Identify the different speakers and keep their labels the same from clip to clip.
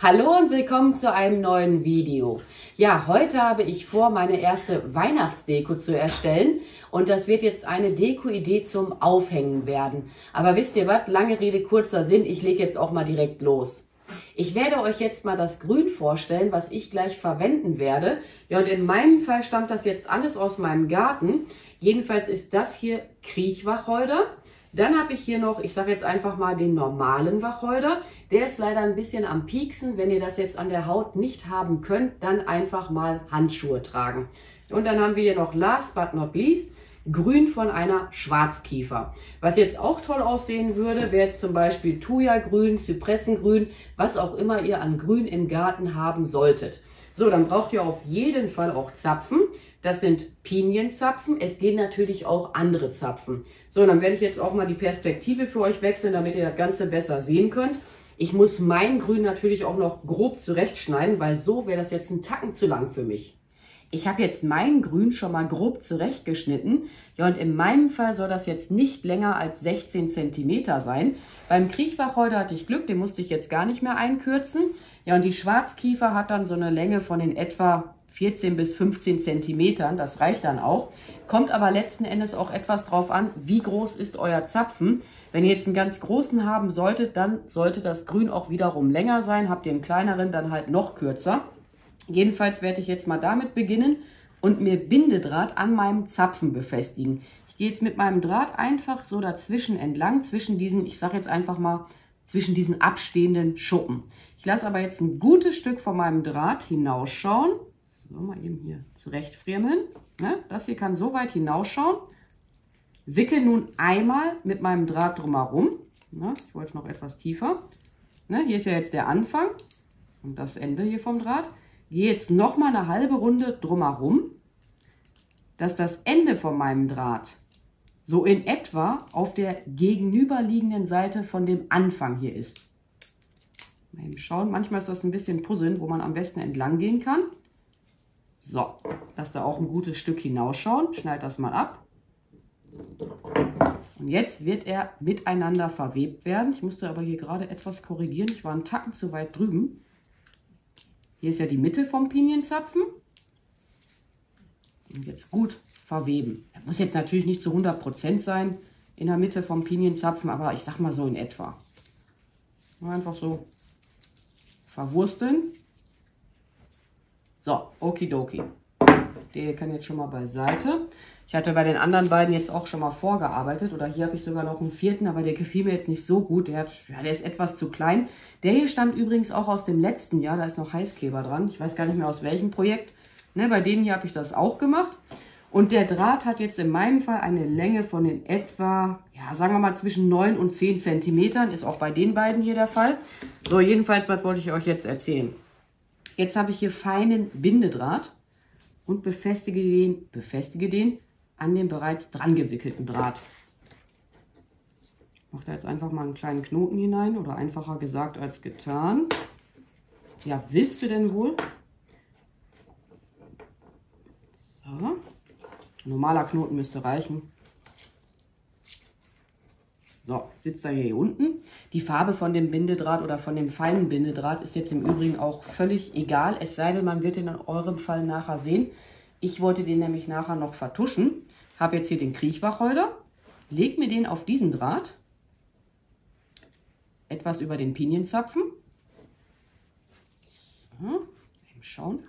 Speaker 1: Hallo und willkommen zu einem neuen Video. Ja, heute habe ich vor, meine erste Weihnachtsdeko zu erstellen und das wird jetzt eine Deko-Idee zum Aufhängen werden. Aber wisst ihr was? Lange Rede, kurzer Sinn, ich lege jetzt auch mal direkt los. Ich werde euch jetzt mal das Grün vorstellen, was ich gleich verwenden werde. Ja, und in meinem Fall stammt das jetzt alles aus meinem Garten. Jedenfalls ist das hier Kriechwacholder. Dann habe ich hier noch, ich sage jetzt einfach mal den normalen Wacholder. Der ist leider ein bisschen am Pieksen. Wenn ihr das jetzt an der Haut nicht haben könnt, dann einfach mal Handschuhe tragen. Und dann haben wir hier noch last but not least Grün von einer Schwarzkiefer. Was jetzt auch toll aussehen würde, wäre jetzt zum Beispiel Thuja-Grün, Zypressengrün, was auch immer ihr an Grün im Garten haben solltet. So, dann braucht ihr auf jeden Fall auch Zapfen. Das sind Pinienzapfen. Es gehen natürlich auch andere Zapfen. So, dann werde ich jetzt auch mal die Perspektive für euch wechseln, damit ihr das Ganze besser sehen könnt. Ich muss mein Grün natürlich auch noch grob zurechtschneiden, weil so wäre das jetzt ein Tacken zu lang für mich. Ich habe jetzt mein Grün schon mal grob zurechtgeschnitten. Ja, und in meinem Fall soll das jetzt nicht länger als 16 cm sein. Beim Kriechwacholder hatte ich Glück, den musste ich jetzt gar nicht mehr einkürzen. Ja, und die Schwarzkiefer hat dann so eine Länge von in etwa 14 bis 15 cm. Das reicht dann auch. Kommt aber letzten Endes auch etwas drauf an, wie groß ist euer Zapfen. Wenn ihr jetzt einen ganz großen haben solltet, dann sollte das Grün auch wiederum länger sein. Habt ihr einen kleineren, dann halt noch kürzer. Jedenfalls werde ich jetzt mal damit beginnen und mir Bindedraht an meinem Zapfen befestigen. Ich gehe jetzt mit meinem Draht einfach so dazwischen entlang, zwischen diesen, ich sage jetzt einfach mal, zwischen diesen abstehenden Schuppen. Ich lasse aber jetzt ein gutes Stück von meinem Draht hinausschauen. So, mal eben hier zurechtfriemeln. Ne? Das hier kann so weit hinausschauen. Wickel nun einmal mit meinem Draht drumherum. Ne? Ich wollte noch etwas tiefer. Ne? Hier ist ja jetzt der Anfang und das Ende hier vom Draht. Gehe jetzt noch mal eine halbe Runde drumherum, dass das Ende von meinem Draht so in etwa auf der gegenüberliegenden Seite von dem Anfang hier ist. Mal eben schauen, manchmal ist das ein bisschen Puzzeln, wo man am besten entlang gehen kann. So, lasst da auch ein gutes Stück hinausschauen, schneid das mal ab. Und jetzt wird er miteinander verwebt werden. Ich musste aber hier gerade etwas korrigieren, ich war einen Tacken zu weit drüben. Hier ist ja die Mitte vom Pinienzapfen. Und jetzt gut verweben. Das muss jetzt natürlich nicht zu 100% sein in der Mitte vom Pinienzapfen, aber ich sag mal so in etwa. Einfach so verwursteln. So, okidoki. Der kann jetzt schon mal beiseite. Ich hatte bei den anderen beiden jetzt auch schon mal vorgearbeitet. Oder hier habe ich sogar noch einen vierten, aber der gefiel mir jetzt nicht so gut. Der ist etwas zu klein. Der hier stammt übrigens auch aus dem letzten Jahr. Da ist noch Heißkleber dran. Ich weiß gar nicht mehr aus welchem Projekt. Ne, bei denen hier habe ich das auch gemacht. Und der Draht hat jetzt in meinem Fall eine Länge von in etwa, ja, sagen wir mal zwischen 9 und 10 cm. Ist auch bei den beiden hier der Fall. So, jedenfalls, was wollte ich euch jetzt erzählen? Jetzt habe ich hier feinen Bindedraht und befestige den an den bereits dran gewickelten Draht. Ich mache da jetzt einfach mal einen kleinen Knoten hinein oder einfacher gesagt als getan. Ja, willst du denn wohl? So. Ein normaler Knoten müsste reichen. So, sitzt er hier unten. Die Farbe von dem Bindedraht oder von dem feinen Bindedraht ist jetzt im Übrigen auch völlig egal. Es sei denn, man wird den in eurem Fall nachher sehen. Ich wollte den nämlich nachher noch vertuschen. Habe jetzt hier den Kriechwacholder. Leg mir den auf diesen Draht. Etwas über den Pinienzapfen. So, eben schauen.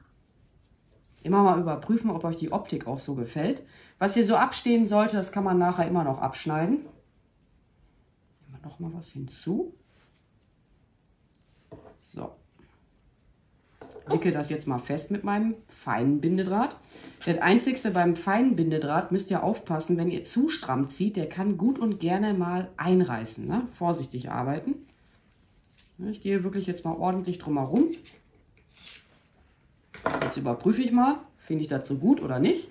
Speaker 1: Immer mal überprüfen, ob euch die Optik auch so gefällt. Was hier so abstehen sollte, das kann man nachher immer noch abschneiden. Noch mal was hinzu. So. Wickel das jetzt mal fest mit meinem feinen Bindedraht. Das Einzigste beim feinen Bindedraht müsst ihr aufpassen, wenn ihr zu stramm zieht, der kann gut und gerne mal einreißen. Ne? Vorsichtig arbeiten. Ich gehe wirklich jetzt mal ordentlich drum herum. Jetzt überprüfe ich mal, finde ich das so gut oder nicht.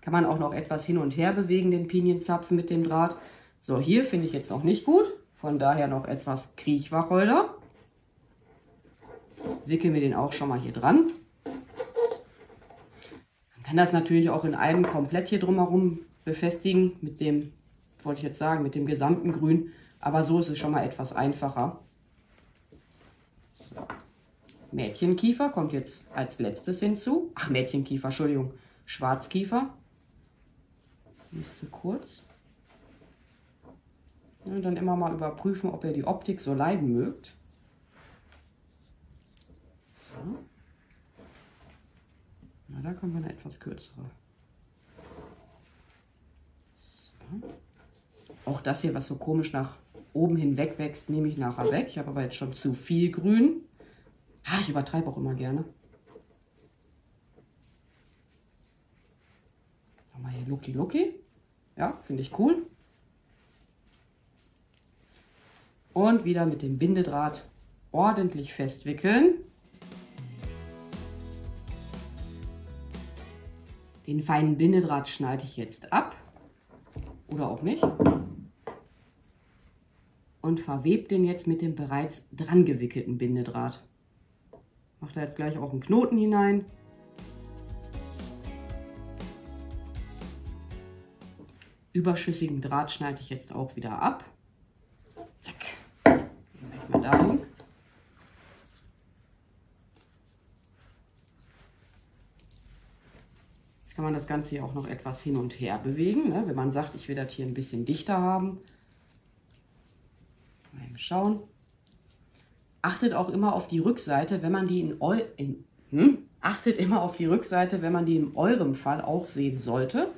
Speaker 1: Kann man auch noch etwas hin und her bewegen, den Pinienzapfen mit dem Draht. So, hier finde ich jetzt noch nicht gut, von daher noch etwas Kriechwacholder. Wickeln wir den auch schon mal hier dran. Man kann das natürlich auch in einem komplett hier drumherum befestigen, mit dem, wollte ich jetzt sagen, mit dem gesamten Grün, aber so ist es schon mal etwas einfacher. So. Mädchenkiefer kommt jetzt als letztes hinzu. Ach, Mädchenkiefer, Entschuldigung, Schwarzkiefer. Die ist zu kurz. Und dann immer mal überprüfen, ob ihr die Optik so leiden mögt. So. Na, da kommt eine etwas kürzere. So. Auch das hier, was so komisch nach oben hinweg wächst, nehme ich nachher weg. Ich habe aber jetzt schon zu viel Grün. Ich übertreibe auch immer gerne. Nochmal hier Lucky Lucky. Ja, finde ich cool. Und wieder mit dem Bindedraht ordentlich festwickeln. Den feinen Bindedraht schneide ich jetzt ab. Oder auch nicht. Und verwebe den jetzt mit dem bereits dran gewickelten Bindedraht. Mache da jetzt gleich auch einen Knoten hinein. Überschüssigen Draht schneide ich jetzt auch wieder ab. Zack. Gehen wir mal dahin. Jetzt kann man das Ganze hier auch noch etwas hin und her bewegen, ne? Wenn man sagt, ich will das hier ein bisschen dichter haben. Mal eben schauen. Achtet auch immer auf die Rückseite, wenn man die achtet immer auf die Rückseite, wenn man die in eurem Fall auch sehen sollte.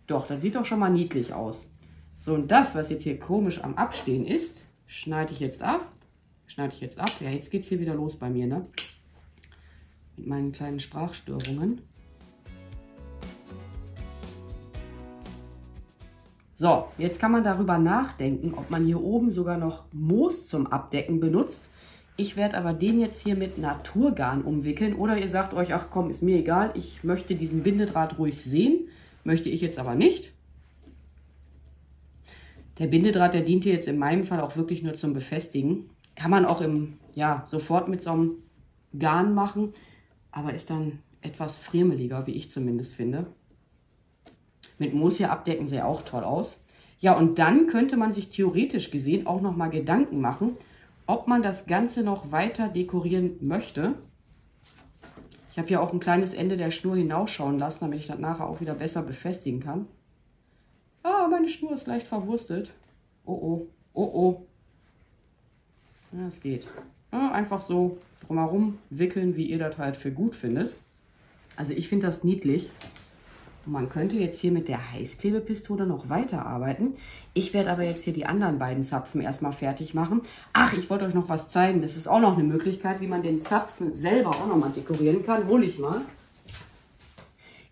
Speaker 1: Doch, das sieht doch schon mal niedlich aus. So, und das, was jetzt hier komisch am Abstehen ist, schneide ich jetzt ab. Ja, jetzt geht es hier wieder los bei mir, ne? Mit meinen kleinen Sprachstörungen. So, jetzt kann man darüber nachdenken, ob man hier oben sogar noch Moos zum Abdecken benutzt. Ich werde aber den jetzt hier mit Naturgarn umwickeln. Oder ihr sagt euch, ach komm, ist mir egal, ich möchte diesen Bindedraht ruhig sehen. Möchte ich jetzt aber nicht. Der Bindedraht, der dient hier jetzt in meinem Fall auch wirklich nur zum Befestigen. Kann man auch sofort mit so einem Garn machen, aber ist dann etwas friemeliger, wie ich zumindest finde. Mit Moos hier abdecken sieht auch toll aus. Ja, und dann könnte man sich theoretisch gesehen auch noch mal Gedanken machen, ob man das Ganze noch weiter dekorieren möchte. Ich habe hier auch ein kleines Ende der Schnur hinausschauen lassen, damit ich das nachher auch wieder besser befestigen kann. Ah, meine Schnur ist leicht verwurstelt. Oh oh, oh oh. Ja, es geht. Ja, einfach so drumherum wickeln, wie ihr das halt für gut findet. Also ich finde das niedlich. Und man könnte jetzt hier mit der Heißklebepistole noch weiterarbeiten. Ich werde aber jetzt hier die anderen beiden Zapfen erstmal fertig machen. Ach, ich wollte euch noch was zeigen. Das ist auch noch eine Möglichkeit, wie man den Zapfen selber auch nochmal dekorieren kann. Hol ich mal.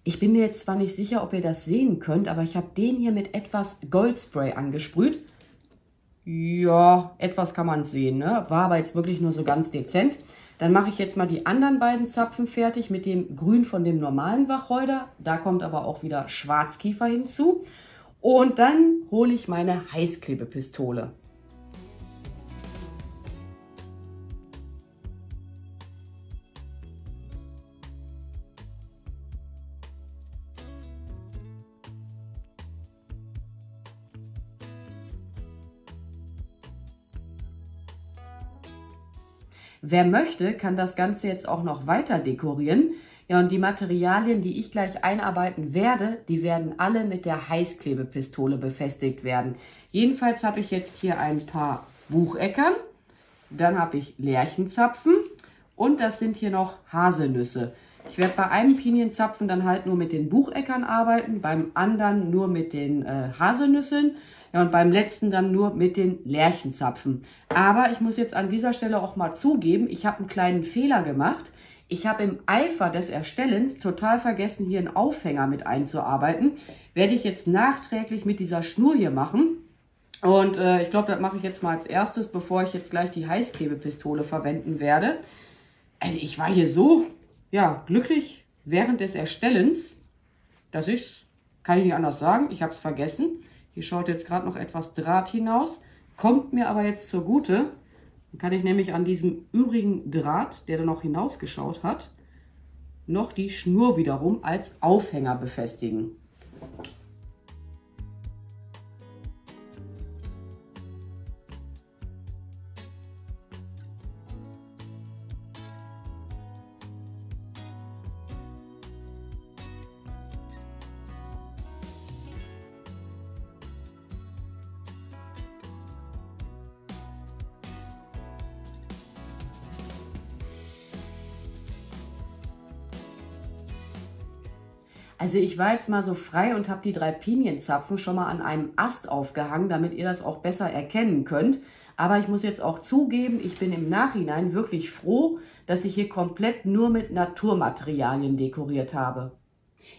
Speaker 1: Ich bin mir jetzt zwar nicht sicher, ob ihr das sehen könnt, aber ich habe den hier mit etwas Goldspray angesprüht. Ja, etwas kann man sehen, ne? War aber jetzt wirklich nur so ganz dezent. Dann mache ich jetzt mal die anderen beiden Zapfen fertig mit dem Grün von dem normalen Wacholder. Da kommt aber auch wieder Schwarzkiefer hinzu. Und dann hole ich meine Heißklebepistole. Wer möchte, kann das Ganze jetzt auch noch weiter dekorieren. Ja, und die Materialien, die ich gleich einarbeiten werde, die werden alle mit der Heißklebepistole befestigt werden. Jedenfalls habe ich jetzt hier ein paar Bucheckern, dann habe ich Lärchenzapfen und das sind hier noch Haselnüsse. Ich werde bei einem Pinienzapfen dann halt nur mit den Bucheckern arbeiten, beim anderen nur mit den Haselnüssen. Ja, und beim letzten dann nur mit den Lärchenzapfen. Aber ich muss jetzt an dieser Stelle auch mal zugeben, ich habe einen kleinen Fehler gemacht. Ich habe im Eifer des Erstellens total vergessen, hier einen Aufhänger mit einzuarbeiten. Werde ich jetzt nachträglich mit dieser Schnur hier machen. Und ich glaube, das mache ich jetzt mal als erstes, bevor ich jetzt gleich die Heißklebepistole verwenden werde. Also ich war hier so glücklich während des Erstellens, dass kann ich nicht anders sagen, ich habe es vergessen. Hier schaut jetzt gerade noch etwas Draht hinaus, kommt mir aber jetzt zugute. Dann kann ich nämlich an diesem übrigen Draht, der da noch hinausgeschaut hat, noch die Schnur wiederum als Aufhänger befestigen. Also ich war jetzt mal so frei und habe die 3 Pinienzapfen schon mal an einem Ast aufgehangen, damit ihr das auch besser erkennen könnt. Aber ich muss jetzt auch zugeben, ich bin im Nachhinein wirklich froh, dass ich hier komplett nur mit Naturmaterialien dekoriert habe.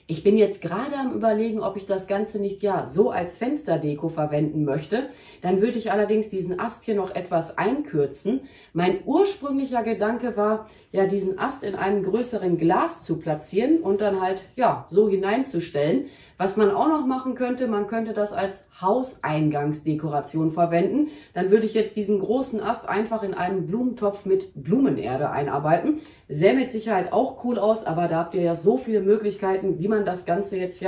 Speaker 1: Ich bin jetzt gerade am Überlegen, ob ich das Ganze nicht so als Fensterdeko verwenden möchte. Dann würde ich allerdings diesen Ast hier noch etwas einkürzen. Mein ursprünglicher Gedanke war, diesen Ast in einem größeren Glas zu platzieren und dann halt so hineinzustellen. Was man auch noch machen könnte, man könnte das als Hauseingangsdekoration verwenden. Dann würde ich jetzt diesen großen Ast einfach in einen Blumentopf mit Blumenerde einarbeiten. Sähe mit Sicherheit auch cool aus, aber da habt ihr ja so viele Möglichkeiten, wie man das Ganze jetzt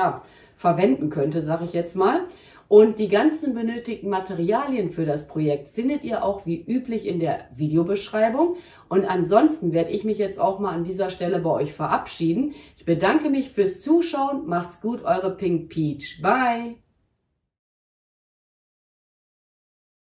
Speaker 1: verwenden könnte, sage ich jetzt mal. Und die ganzen benötigten Materialien für das Projekt findet ihr auch wie üblich in der Videobeschreibung. Und ansonsten werde ich mich jetzt auch mal an dieser Stelle bei euch verabschieden. Ich bedanke mich fürs Zuschauen. Macht's gut, eure Pink Peach. Bye!